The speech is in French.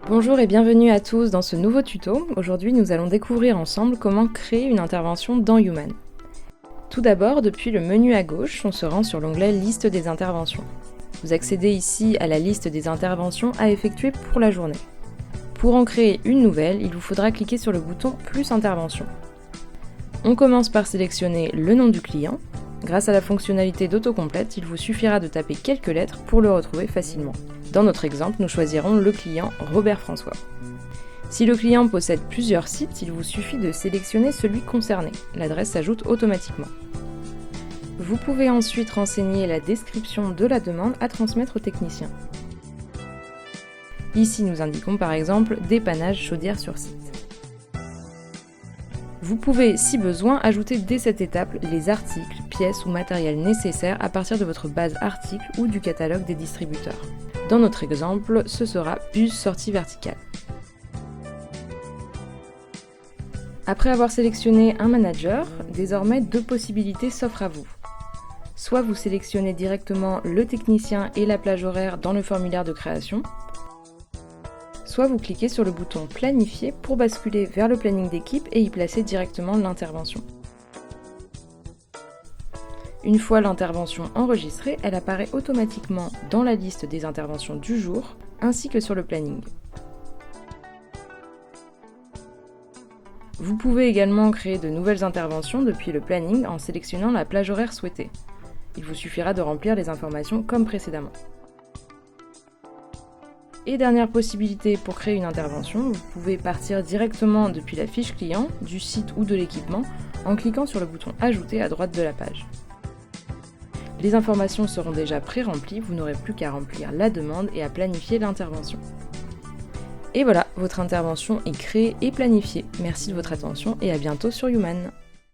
Bonjour et bienvenue à tous dans ce nouveau tuto. Aujourd'hui, nous allons découvrir ensemble comment créer une intervention dans Human. Tout d'abord, depuis le menu à gauche, on se rend sur l'onglet Liste des interventions. Vous accédez ici à la liste des interventions à effectuer pour la journée. Pour en créer une nouvelle, il vous faudra cliquer sur le bouton Plus intervention. On commence par sélectionner le nom du client. Grâce à la fonctionnalité d'autocomplète, il vous suffira de taper quelques lettres pour le retrouver facilement. Dans notre exemple, nous choisirons le client Robert François. Si le client possède plusieurs sites, il vous suffit de sélectionner celui concerné. L'adresse s'ajoute automatiquement. Vous pouvez ensuite renseigner la description de la demande à transmettre au technicien. Ici, nous indiquons par exemple « Dépannage chaudière sur site ». Vous pouvez, si besoin, ajouter dès cette étape les articles, pièces ou matériel nécessaires à partir de votre base articles ou du catalogue des distributeurs. Dans notre exemple, ce sera buse sortie verticale. Après avoir sélectionné un manager, désormais deux possibilités s'offrent à vous. Soit vous sélectionnez directement le technicien et la plage horaire dans le formulaire de création, soit vous cliquez sur le bouton Planifier pour basculer vers le planning d'équipe et y placer directement l'intervention. Une fois l'intervention enregistrée, elle apparaît automatiquement dans la liste des interventions du jour, ainsi que sur le planning. Vous pouvez également créer de nouvelles interventions depuis le planning en sélectionnant la plage horaire souhaitée. Il vous suffira de remplir les informations comme précédemment. Et dernière possibilité pour créer une intervention, vous pouvez partir directement depuis la fiche client, du site ou de l'équipement, en cliquant sur le bouton Ajouter à droite de la page. Les informations seront déjà pré-remplies, vous n'aurez plus qu'à remplir la demande et à planifier l'intervention. Et voilà, votre intervention est créée et planifiée. Merci de votre attention et à bientôt sur Human.